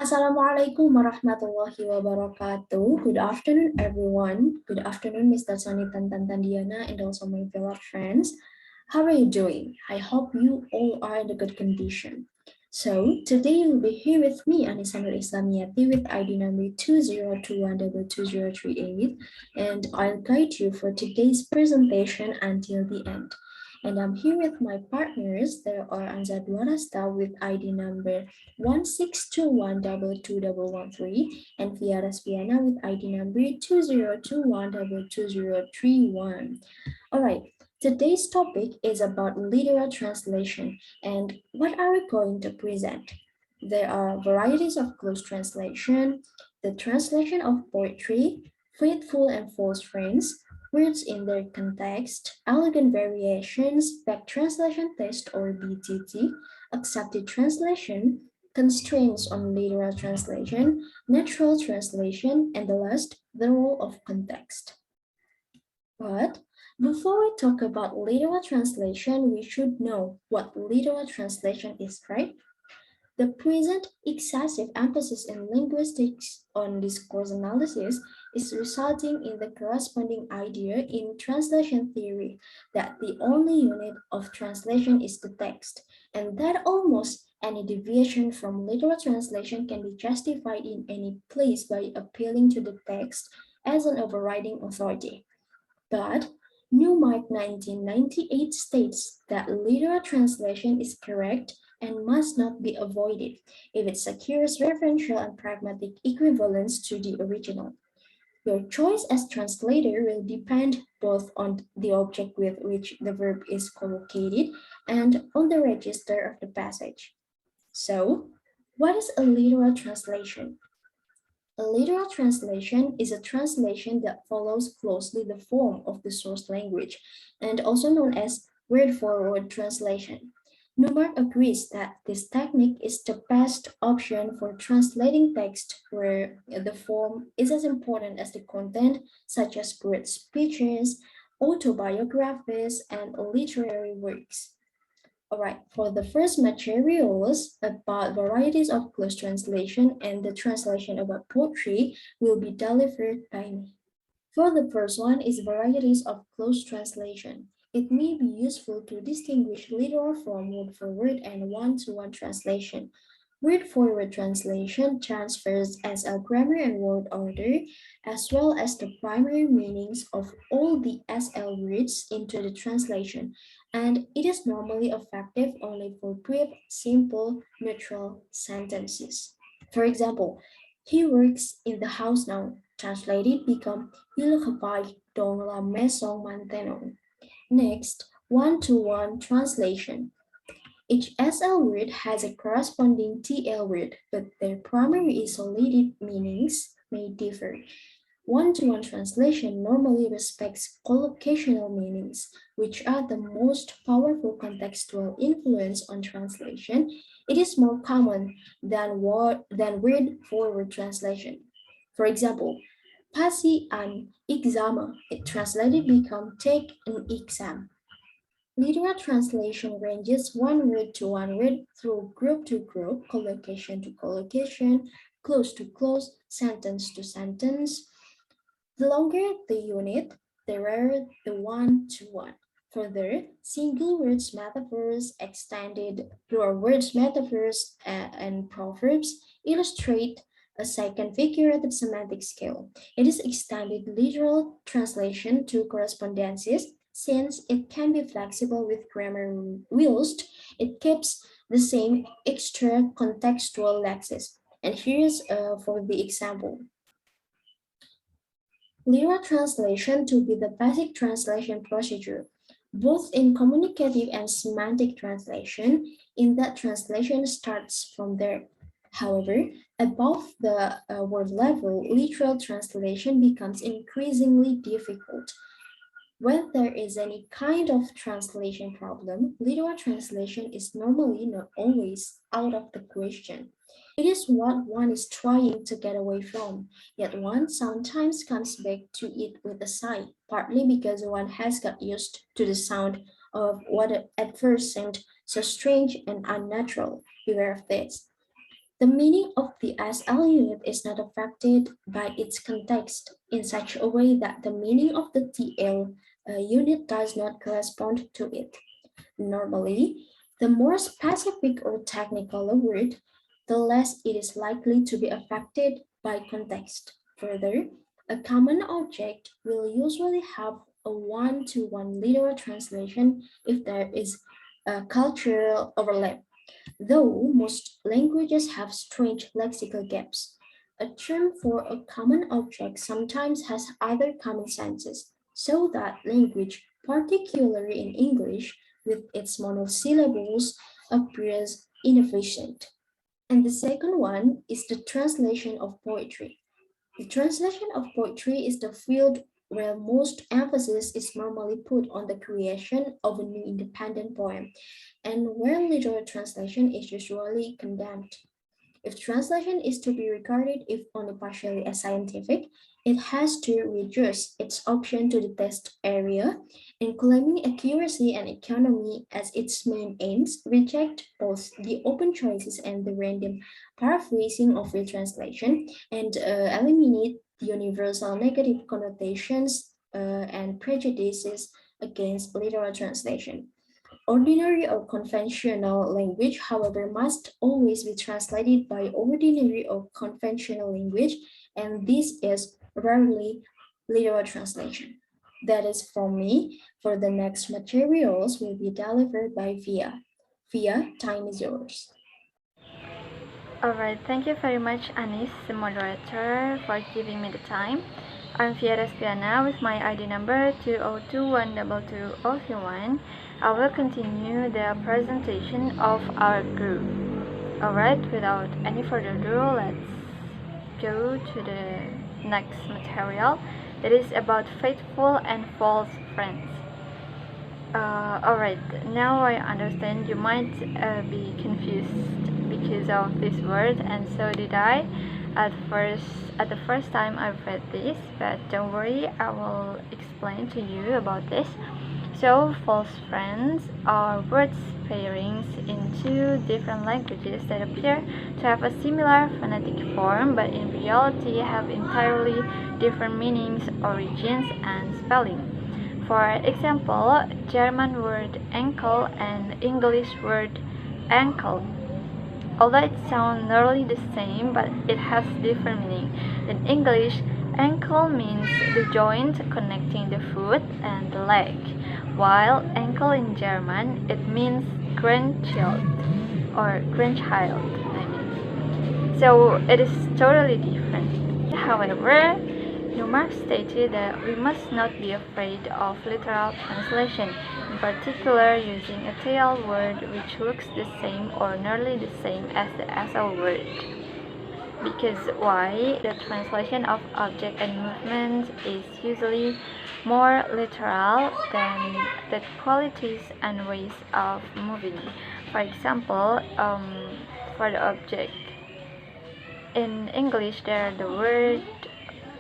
Assalamualaikum warahmatullahi wabarakatuh. Good afternoon, everyone. Good afternoon, Mr. Soni Tandiana, and also my fellow friends. How are you doing? I hope you all are in a good condition. So, today you'll be here with me, Anisanur Islamiyati, with ID number 2021222038, and I'll guide you for today's presentation until the end. And I'm here with my partners. There are Anzad Warasta with ID number 1621221113 and Fiara Spiana with ID number 2021222031. All right, today's topic is about literal translation and what are we going to present? There are varieties of close translation, the translation of poetry, faithful and false friends, words in their context, elegant variations, back translation test or BTT, accepted translation, constraints on literal translation, natural translation, and the last, the role of context. But before we talk about literal translation, we should know what literal translation is, right? The present excessive emphasis in linguistics on discourse analysis is resulting in the corresponding idea in translation theory that the only unit of translation is the text, and that almost any deviation from literal translation can be justified in any place by appealing to the text as an overriding authority. But Newmark 1998 states that literal translation is correct and must not be avoided if it secures referential and pragmatic equivalence to the original. Your choice as translator will depend both on the object with which the verb is collocated and on the register of the passage. So, what is a literal translation? A literal translation is a translation that follows closely the form of the source language and also known as word for word translation. Newmark agrees that this technique is the best option for translating text where the form is as important as the content, such as great speeches, autobiographies, and literary works. All right, for the first materials about varieties of close translation and the translation about poetry will be delivered by me. For the first one is varieties of close translation. It may be useful to distinguish literal from word for word and one-to-one translation. Word for word translation transfers SL grammar and word order, as well as the primary meanings of all the SL words into the translation, and it is normally effective only for brief, simple, neutral sentences. For example, he works in the house now. Translated become Il travaille dans la maison maintenant. Next, one-to-one translation. Each SL word has a corresponding TL word, but their primary isolated meanings may differ. One-to-one translation normally respects collocational meanings, which are the most powerful contextual influence on translation. It is more common than word-for-word translation. For example, passer un examen, it translated become take an exam. Literal translation ranges one word to one word through group to group, collocation to collocation, close to close, sentence to sentence. The longer the unit, the rarer the one-to-one. Further, single words metaphors, extended plural words metaphors, and proverbs illustrate a second figurative semantic scale. It is extended literal translation to correspondences since it can be flexible with grammar whilst it keeps the same extra contextual lexis. And here's for the example. Literal translation to be the basic translation procedure, both in communicative and semantic translation, in that translation starts from there. However, above the word level, literal translation becomes increasingly difficult. When there is any kind of translation problem, literal translation is normally not always out of the question. It is what one is trying to get away from, yet one sometimes comes back to it with a sigh, partly because one has got used to the sound of what at first seemed so strange and unnatural. Beware of this. The meaning of the SL unit is not affected by its context in such a way that the meaning of the TL unit does not correspond to it. Normally, the more specific or technical a word, the less it is likely to be affected by context. Further, a common object will usually have a one-to-one literal translation if there is a cultural overlap, though most languages have strange lexical gaps. A term for a common object sometimes has other common senses, so that language, particularly in English, with its monosyllables, appears inefficient. And the second one is the translation of poetry. The translation of poetry is the field where most emphasis is normally put on the creation of a new independent poem, and where literal translation is usually condemned. If translation is to be regarded if only partially as scientific, it has to reduce its option to the test area, and claiming accuracy and economy as its main aims, reject both the open choices and the random paraphrasing of the translation, and eliminate the universal negative connotations and prejudices against literal translation. Ordinary or conventional language, however, must always be translated by ordinary or conventional language, and this is rarely literal translation. That is from me. For the next materials will be delivered by Via. Via, time is yours. Alright, thank you very much Anis, the moderator, for giving me the time. I'm Via Respiana with my ID number 202122031. I will continue the presentation of our group. Alright, without any further ado, let's go to the next material. It is about faithful and false friends. Alright, now I understand you might be confused because of this word, and so did I at the first time I read this, but don't worry, I will explain to you about this. So, false friends are words pairings in two different languages that appear to have a similar phonetic form, but in reality have entirely different meanings, origins, and spelling. For example, German word ankle and English word ankle. Although it sounds nearly the same, but it has different meaning. In English, ankle means the joint connecting the foot and the leg, while ankle in German it means grandchild or grandchild. I mean, so it is totally different. However, Newmark stated that we must not be afraid of literal translation, in particular using a tail word which looks the same or nearly the same as the SL word. Because why? The translation of object and movement is usually more literal than the qualities and ways of moving. For example, for the object, in English there the word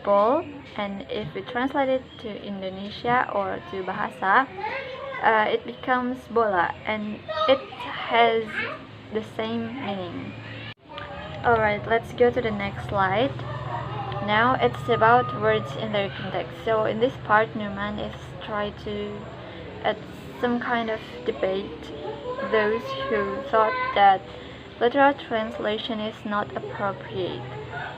ball, and if we translate it to Indonesia or to Bahasa, it becomes bola, and it has the same meaning. Alright, let's go to the next slide. Now it's about words in their context. So in this part, Newman is trying to at some kind of debate those who thought that literal translation is not appropriate.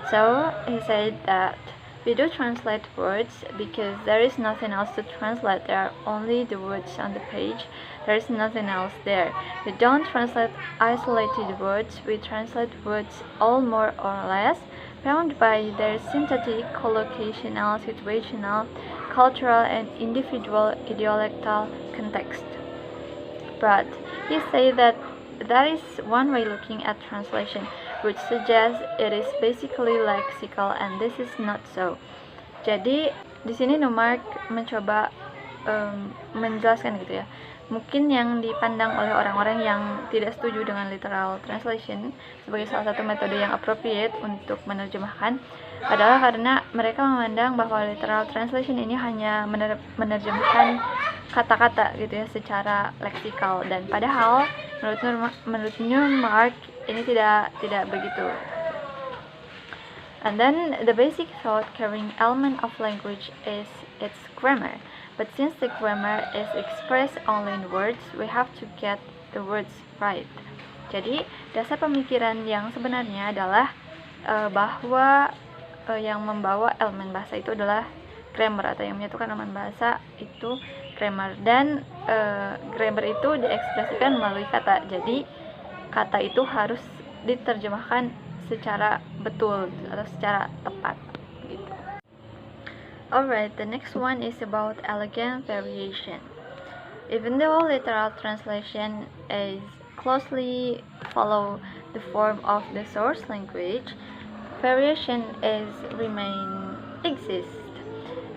So he said that we do translate words because there is nothing else to translate. There are only the words on the page. There is nothing else there. We don't translate isolated words. We translate words all more or less bound by their synthetic, collocational, situational, cultural, and individual ideological context. But he said that that is one way looking at translation, which suggests it is basically lexical, and this is not so. Jadi di sini Newmark mencoba menjelaskan gitu ya. Mungkin yang dipandang oleh orang-orang yang tidak setuju dengan literal translation sebagai salah satu metode yang appropriate untuk menerjemahkan adalah karena mereka memandang bahwa literal translation ini hanya menerjemahkan kata-kata gitu ya secara leksikal, dan padahal menurut Newmark ini tidak begitu. And then the basic thought carrying element of language is its grammar. But since the grammar is expressed only in words, we have to get the words right. Jadi dasar pemikiran yang sebenarnya adalah bahwa yang membawa elemen bahasa itu adalah grammar, atau yang menyatukan elemen bahasa itu grammar, dan grammar itu diekspresikan melalui kata. Jadi kata itu harus diterjemahkan secara betul atau secara tepat gitu. Alright, the next one is about elegant variation. Even though literal translation is closely follow the form of the source language, variation is remain exists.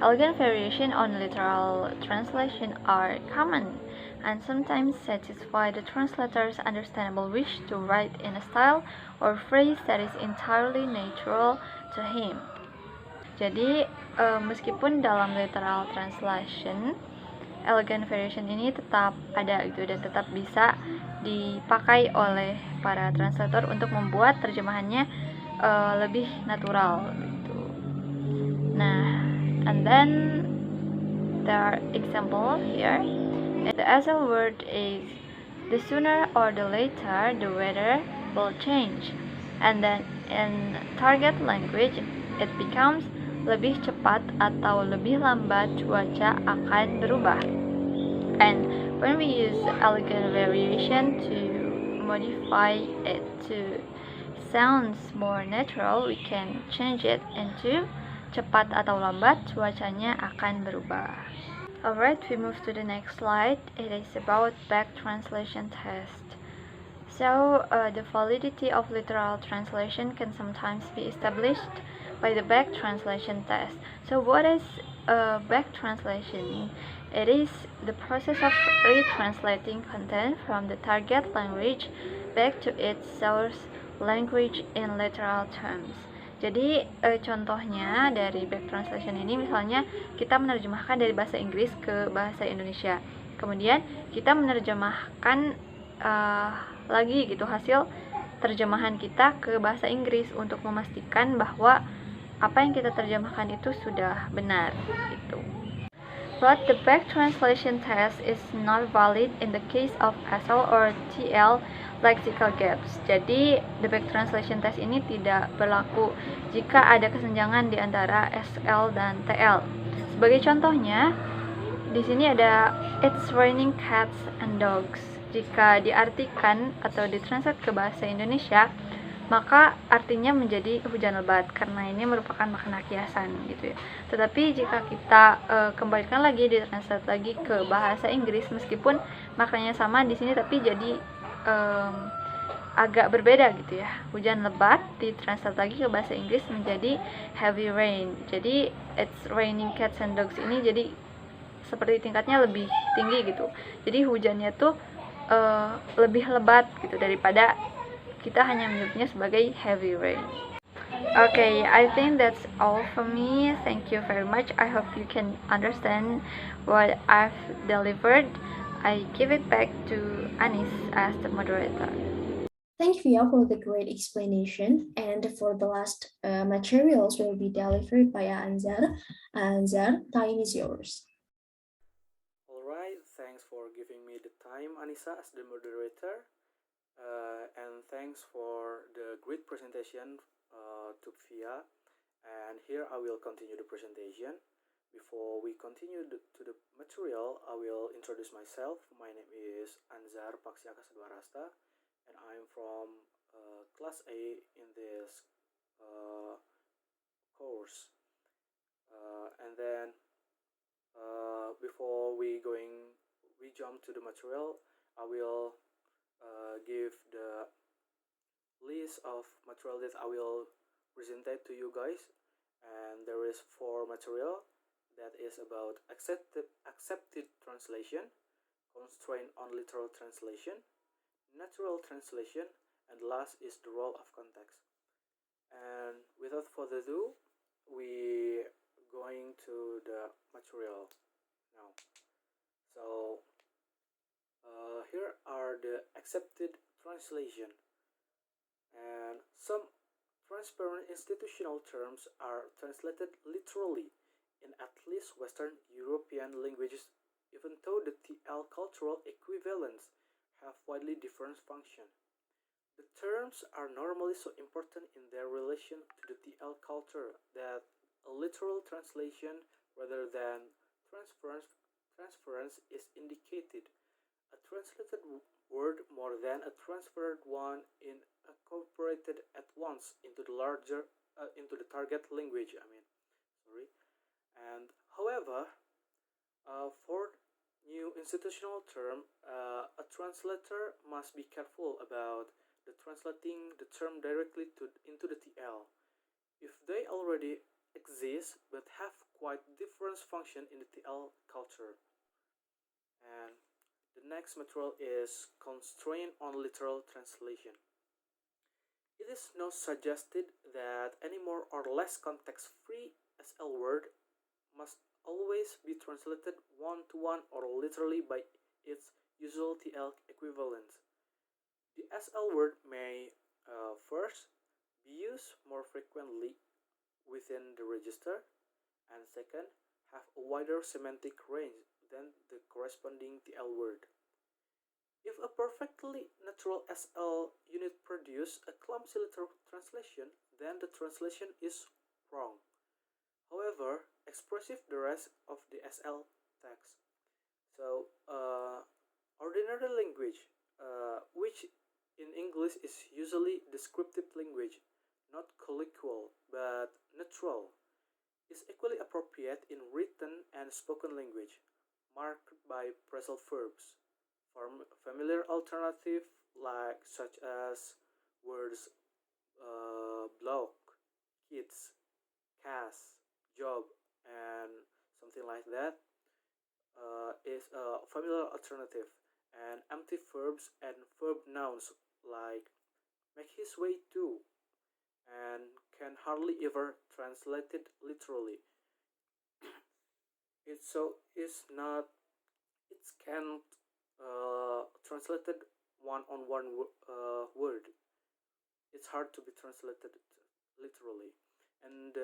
Elegant variation on literal translation are common and sometimes satisfy the translator's understandable wish to write in a style or phrase that is entirely natural to him. Jadi, meskipun dalam literal translation, elegant variation ini tetap ada gitu, dan tetap bisa dipakai oleh para translator untuk membuat terjemahannya lebih natural gitu. Nah, and then there are example here. The asal word is the sooner or the later the weather will change, and then in target language it becomes lebih cepat atau lebih lambat cuaca akan berubah. And when we use elegant variation to modify it to sounds more natural, we can change it into cepat atau lambat cuacanya akan berubah. Alright, we move to the next slide. It is about back translation test. So, the validity of literal translation can sometimes be established by the back translation test. So, what is back translation? It is the process of retranslating content from the target language back to its source language in literal terms. Jadi contohnya dari back translation ini, misalnya kita menerjemahkan dari bahasa Inggris ke bahasa Indonesia, kemudian kita menerjemahkan lagi gitu hasil terjemahan kita ke bahasa Inggris untuk memastikan bahwa apa yang kita terjemahkan itu sudah benar gitu. But the back translation test is not valid in the case of SL or TL lexical gaps. Jadi, the back translation test ini tidak berlaku jika ada kesenjangan di antara SL dan TL. Sebagai contohnya, di sini ada It's raining cats and dogs. Jika diartikan atau ditranslate ke bahasa Indonesia, maka artinya menjadi hujan lebat karena ini merupakan makna kiasan gitu ya. Tetapi jika kita kembalikan lagi, ditranslate lagi ke bahasa Inggris, meskipun maknanya sama di sini, tapi jadi agak berbeda gitu ya. Hujan lebat ditranslate lagi ke bahasa Inggris menjadi heavy rain. Jadi it's raining cats and dogs ini jadi seperti tingkatnya lebih tinggi gitu. Jadi hujannya tuh lebih lebat gitu daripada kita hanya menyebutnya sebagai heavy rain. Okay, I think that's all for me. Thank you very much. I hope you can understand what I've delivered. I give it back to Anis as the moderator. Thank you for the great explanation. And for the last materials will be delivered by Anzar. Anzar, time is yours. Alright, thanks for giving me the time, Anissa, as the moderator. And thanks for the great presentation to Pia. And here I will continue the presentation. Before we continue to the material, I will introduce myself. My name is Anzar Paksiaka Dwarasta, and I'm from Class A in this course. And then before we jump to the material, I will give the list of material that I will present to you guys. And there is 4 material that is about accepted translation, constraint on literal translation, natural translation, and last is the role of context. And without further ado, we going to the material now. So here are the accepted translation. And some transparent institutional terms are translated literally in at least Western European languages, even though the TL cultural equivalents have widely different function. The terms are normally so important in their relation to the TL culture that a literal translation rather than transference, transference is indicated. A translated word more than a transferred one incorporated at once into the larger into the target language. Sorry. And however, for new institutional term, a translator must be careful about the translating the term directly into the TL. If they already exist but have quite different function in the TL culture. And the next material is constraint on literal translation. It is now suggested that any more or less context-free SL word must always be translated one-to-one or literally by its usual TL equivalent. The SL word may first be used more frequently within the register, and second, have a wider semantic range than the corresponding TL word. If a perfectly natural SL unit produces a clumsy literal translation, then the translation is wrong. However, expressive the rest of the SL text. So, ordinary language, which in English is usually descriptive language, not colloquial but natural, is equally appropriate in written and spoken language, marked by phrasal verbs. Familiar alternative like such as words block, kids, cast, job, and something like that is a familiar alternative. And empty verbs and verb nouns like make his way to and can hardly ever translated literally. It's not it can't translated one on one word. It's hard to be translated literally. And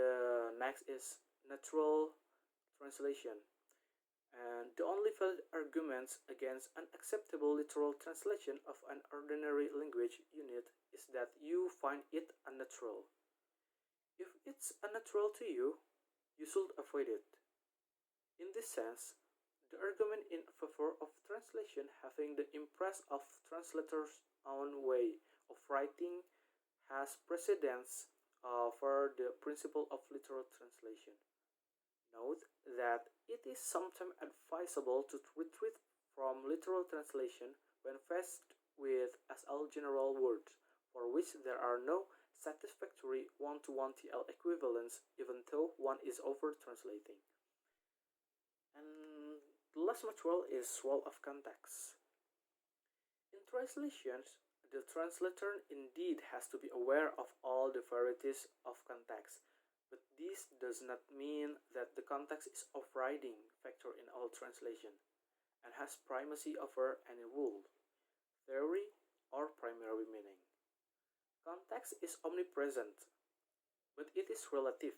next is natural translation. And the only valid arguments against an acceptable literal translation of an ordinary language unit is that you find it unnatural. If it's unnatural to you, you should avoid it. In this sense, the argument in favor of translation having the impress of translator's own way of writing has precedence for the principle of literal translation. Note that it is sometimes advisable to retreat from literal translation when faced with SL general words for which there are no satisfactory one-to-one TL equivalents even though one is over translating. And the last material is role of context. In translations, the translator indeed has to be aware of all the varieties of context, but this does not mean that the context is overriding factor in all translation and has primacy over any rule, theory, or primary meaning. Context is omnipresent, but it is relative.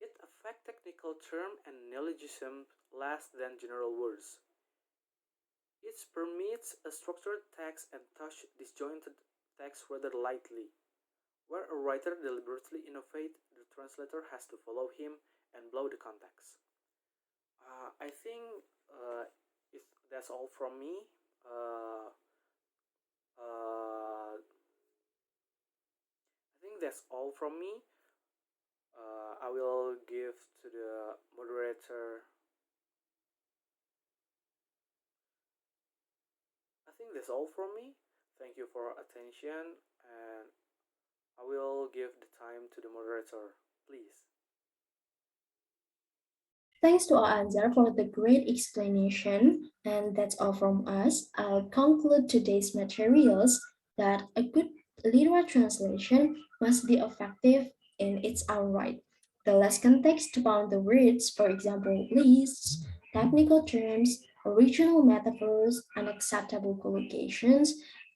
It affects technical term and neologism less than general words. It permits a structured text and touch disjointed text rather lightly. Where a writer deliberately innovates, the translator has to follow him and blow the context. I think if that's all from me. I think that's all from me. I will give to the moderator. I think that's all from me. Thank you for attention, and I will give the time to the moderator, please. Thanks to Anzar for the great explanation, and that's all from us. I'll conclude today's materials that a good literal translation must be effective in its own right. The less context bound the words, for example, lists, technical terms, original metaphors, unacceptable collocations,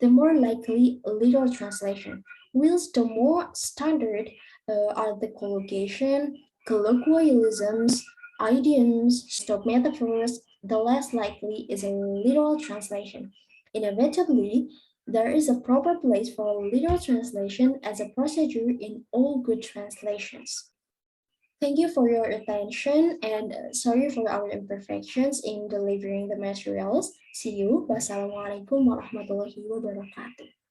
the more likely literal translation, whilst the more standard are the collocation, colloquialisms, idioms, stock metaphors, the less likely is a literal translation. Inevitably, there is a proper place for literal translation as a procedure in all good translations. Thank you for your attention and sorry for our imperfections in delivering the materials. See you. Wassalamualaikum warahmatullahi wabarakatuh.